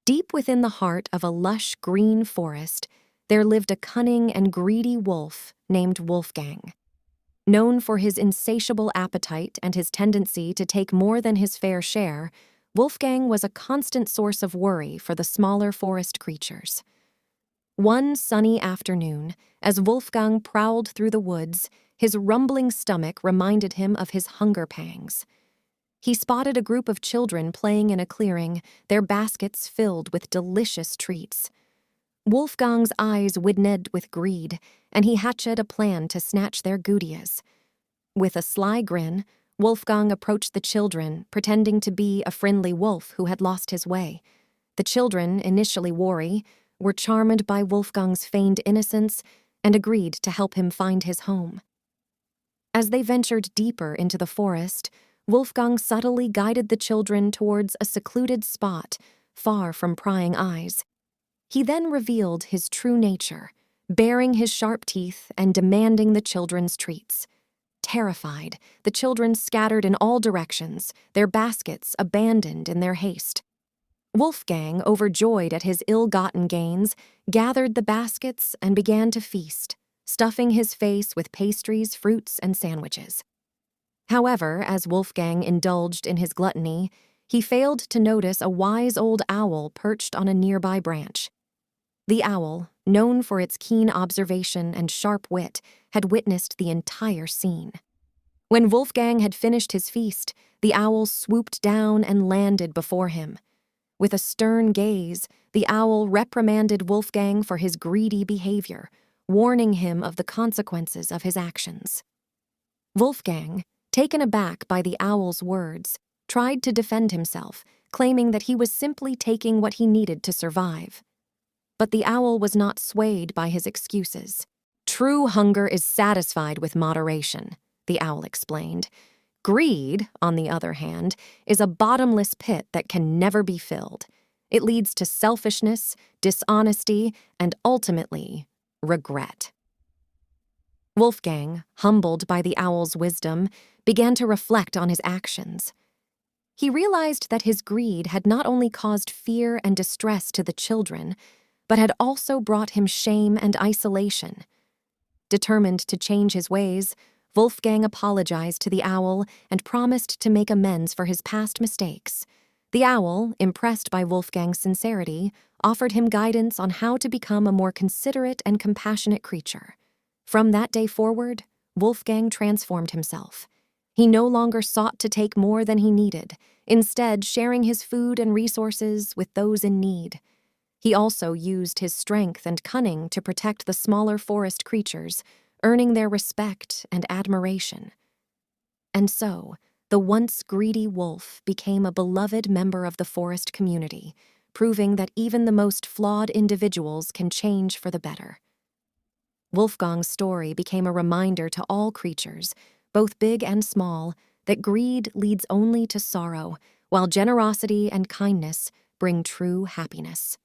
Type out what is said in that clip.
Deep within the heart of a lush green forest, there lived a cunning and greedy wolf named Wolfgang. Known for his insatiable appetite and his tendency to take more than his fair share, Wolfgang was a constant source of worry for the smaller forest creatures. One sunny afternoon, as Wolfgang prowled through the woods, his rumbling stomach reminded him of his hunger pangs. He spotted a group of children playing in a clearing, their baskets filled with delicious treats. Wolfgang's eyes widened with greed, and he hatched a plan to snatch their goodies. With a sly grin, Wolfgang approached the children, pretending to be a friendly wolf who had lost his way. The children, initially wary, were charmed by Wolfgang's feigned innocence and agreed to help him find his home. As they ventured deeper into the forest, Wolfgang subtly guided the children towards a secluded spot, far from prying eyes. He then revealed his true nature, baring his sharp teeth and demanding the children's treats. Terrified, the children scattered in all directions, their baskets abandoned in their haste. Wolfgang, overjoyed at his ill-gotten gains, gathered the baskets and began to feast, stuffing his face with pastries, fruits, and sandwiches. However, as Wolfgang indulged in his gluttony, he failed to notice a wise old owl perched on a nearby branch. The owl, known for its keen observation and sharp wit, had witnessed the entire scene. When Wolfgang had finished his feast, the owl swooped down and landed before him. With a stern gaze, the owl reprimanded Wolfgang for his greedy behavior, warning him of the consequences of his actions. Wolfgang, taken aback by the owl's words, tried to defend himself, claiming that he was simply taking what he needed to survive. But the owl was not swayed by his excuses. "True hunger is satisfied with moderation," the owl explained. "Greed, on the other hand, is a bottomless pit that can never be filled. It leads to selfishness, dishonesty, and ultimately, regret." Wolfgang, humbled by the owl's wisdom, began to reflect on his actions. He realized that his greed had not only caused fear and distress to the children, but had also brought him shame and isolation. Determined to change his ways, Wolfgang apologized to the owl and promised to make amends for his past mistakes. The owl, impressed by Wolfgang's sincerity, offered him guidance on how to become a more considerate and compassionate creature. From that day forward, Wolfgang transformed himself. He no longer sought to take more than he needed, instead sharing his food and resources with those in need. He also used his strength and cunning to protect the smaller forest creatures, earning their respect and admiration. And so, the once greedy wolf became a beloved member of the forest community, proving that even the most flawed individuals can change for the better. Wolfgang's story became a reminder to all creatures, both big and small, that greed leads only to sorrow, while generosity and kindness bring true happiness.